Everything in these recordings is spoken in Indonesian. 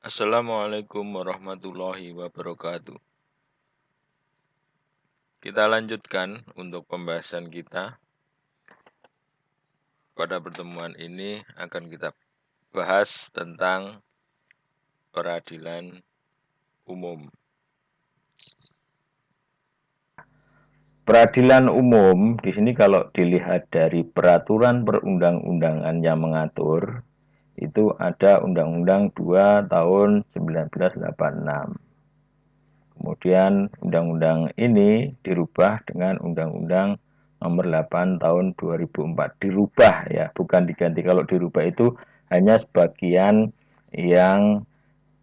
Assalamualaikum warahmatullahi wabarakatuh. Kita lanjutkan untuk pembahasan kita. Pada pertemuan ini akan kita bahas tentang peradilan umum. Peradilan umum di sini kalau dilihat dari peraturan perundang-undangan yang mengatur, itu ada Undang-Undang 2 tahun 1986. Kemudian undang-undang ini dirubah dengan Undang-Undang nomor 8 tahun 2004. Dirubah ya, bukan diganti. Kalau dirubah itu hanya sebagian yang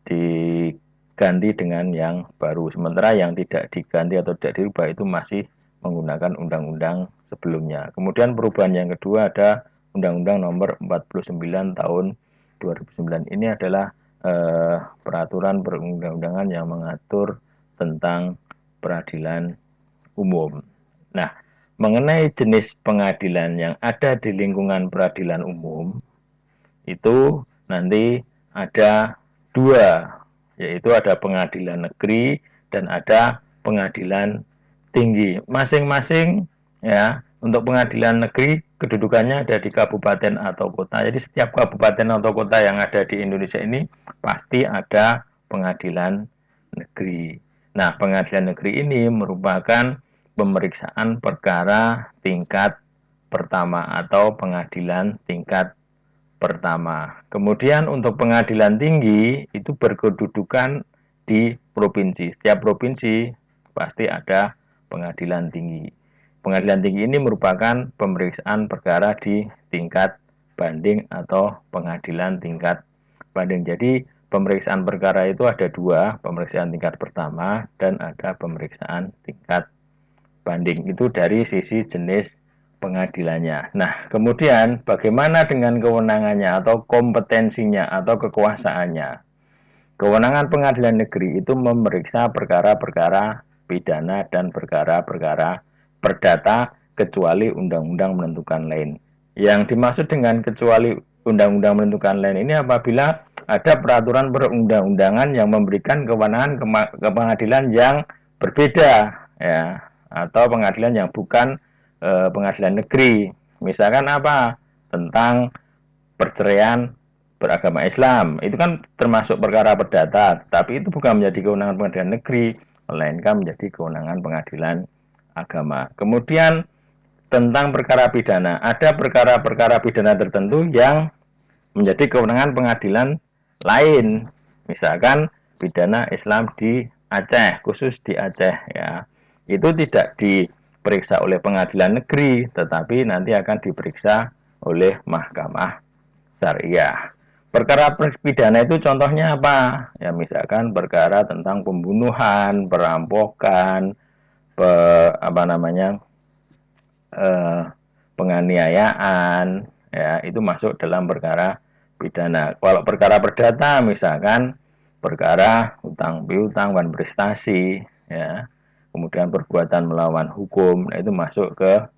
diganti dengan yang baru. Sementara yang tidak diganti atau tidak dirubah itu masih menggunakan undang-undang sebelumnya. Kemudian perubahan yang kedua ada Undang-Undang nomor 49 tahun 2009. Ini adalah peraturan perundang-undangan yang mengatur tentang peradilan umum. Nah, mengenai jenis pengadilan yang ada di lingkungan peradilan umum, itu nanti ada dua, yaitu ada pengadilan negeri dan ada pengadilan tinggi. Masing-masing ya, untuk pengadilan negeri kedudukannya ada di kabupaten atau kota. Jadi setiap kabupaten atau kota yang ada di Indonesia ini pasti ada pengadilan negeri. Nah, pengadilan negeri ini merupakan pemeriksaan perkara tingkat pertama atau pengadilan tingkat pertama. Kemudian untuk pengadilan tinggi itu berkedudukan di provinsi. Setiap provinsi pasti ada pengadilan tinggi. Pengadilan tinggi ini merupakan pemeriksaan perkara di tingkat banding atau pengadilan tingkat banding. Jadi pemeriksaan perkara itu ada dua, pemeriksaan tingkat pertama dan ada pemeriksaan tingkat banding. Itu dari sisi jenis pengadilannya. Nah, kemudian bagaimana dengan kewenangannya atau kompetensinya atau kekuasaannya? Kewenangan pengadilan negeri itu memeriksa perkara-perkara pidana dan perkara-perkara perdata kecuali undang-undang menentukan lain. Yang dimaksud dengan kecuali undang-undang menentukan lain ini apabila ada peraturan perundang-undangan yang memberikan kewenangan ke pengadilan yang berbeda ya, atau pengadilan yang bukan pengadilan negeri. Misalkan apa? Tentang perceraian beragama Islam. Itu kan termasuk perkara perdata, tapi itu bukan menjadi kewenangan pengadilan negeri, melainkan menjadi kewenangan pengadilan agama. Kemudian tentang perkara pidana, ada perkara-perkara pidana tertentu yang menjadi kewenangan pengadilan lain. Misalkan pidana Islam di Aceh, khusus di Aceh ya. Itu tidak diperiksa oleh pengadilan negeri, tetapi nanti akan diperiksa oleh mahkamah syariah. Perkara pidana itu contohnya apa? Ya misalkan perkara tentang pembunuhan, perampokan, apa namanya, penganiayaan, ya itu masuk dalam perkara pidana. Kalau perkara perdata misalkan perkara hutang piutang dan prestasi, ya, kemudian perbuatan melawan hukum, nah, itu masuk ke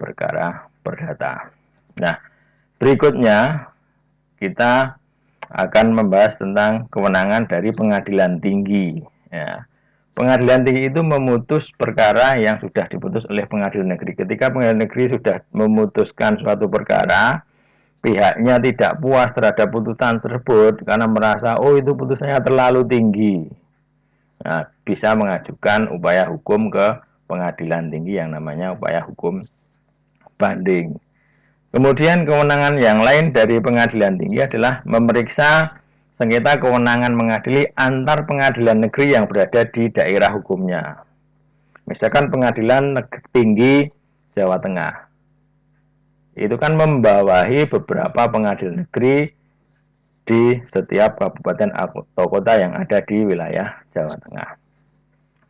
perkara perdata. Nah, berikutnya kita akan membahas tentang kewenangan dari pengadilan tinggi. Ya. Pengadilan tinggi itu memutus perkara yang sudah diputus oleh pengadilan negeri. Ketika pengadilan negeri sudah memutuskan suatu perkara, pihaknya tidak puas terhadap putusan tersebut karena merasa, oh itu putusannya terlalu tinggi. Nah, bisa mengajukan upaya hukum ke pengadilan tinggi yang namanya upaya hukum banding. Kemudian kewenangan yang lain dari pengadilan tinggi adalah memeriksa sengketa kewenangan mengadili antar pengadilan negeri yang berada di daerah hukumnya. Misalkan pengadilan tinggi Jawa Tengah. Itu kan membawahi beberapa pengadilan negeri di setiap kabupaten atau kota yang ada di wilayah Jawa Tengah.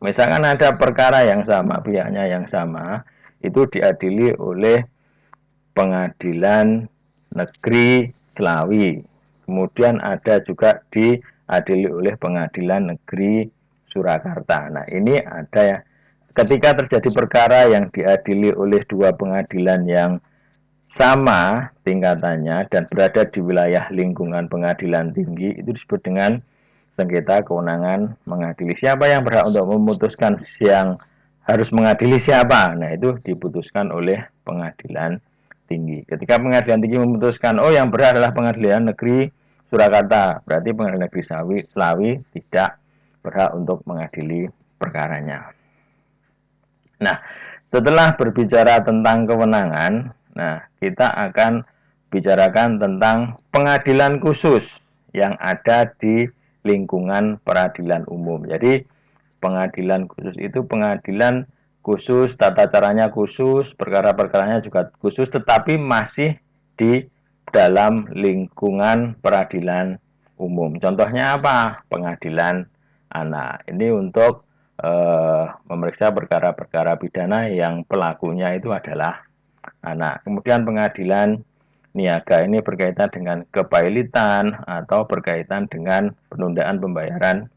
Misalkan ada perkara yang sama, pihaknya yang sama, itu diadili oleh Pengadilan Negeri Selawi. Kemudian ada juga diadili oleh Pengadilan Negeri Surakarta. Nah, ini ada ya. Ketika terjadi perkara yang diadili oleh dua pengadilan yang sama tingkatannya dan berada di wilayah lingkungan pengadilan tinggi, itu disebut dengan sengketa kewenangan mengadili. Siapa yang berhak untuk memutuskan yang harus mengadili siapa? Nah, itu diputuskan oleh pengadilan tinggi. Ketika pengadilan tinggi memutuskan, oh yang berhak adalah pengadilan negeri Surakarta, berarti pengadilan negeri Slawi tidak berhak untuk mengadili perkaranya. Nah, setelah berbicara tentang kewenangan, nah kita akan bicarakan tentang pengadilan khusus yang ada di lingkungan peradilan umum. Jadi pengadilan khusus itu pengadilan khusus, tata caranya khusus, perkara-perkaranya juga khusus, tetapi masih di dalam lingkungan peradilan umum. Contohnya apa? Pengadilan anak. Ini untuk memeriksa perkara-perkara pidana yang pelakunya itu adalah anak. Kemudian pengadilan niaga ini berkaitan dengan kepailitan atau berkaitan dengan penundaan pembayaran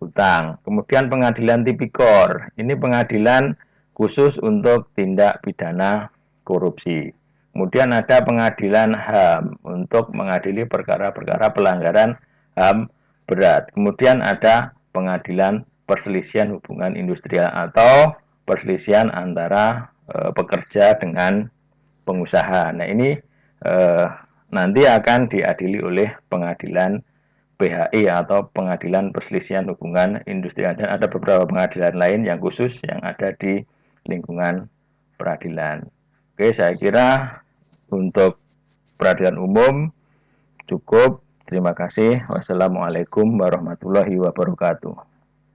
hutang. Kemudian pengadilan tipikor, ini pengadilan khusus untuk tindak pidana korupsi. Kemudian ada pengadilan HAM untuk mengadili perkara-perkara pelanggaran HAM berat. Kemudian ada pengadilan perselisihan hubungan industrial atau perselisihan antara pekerja dengan pengusaha. Nah, ini nanti akan diadili oleh pengadilan PHI atau pengadilan perselisihan hubungan industrial, dan ada beberapa pengadilan lain yang khusus yang ada di lingkungan peradilan. Oke, saya kira untuk peradilan umum cukup. Terima kasih. Wassalamualaikum warahmatullahi wabarakatuh.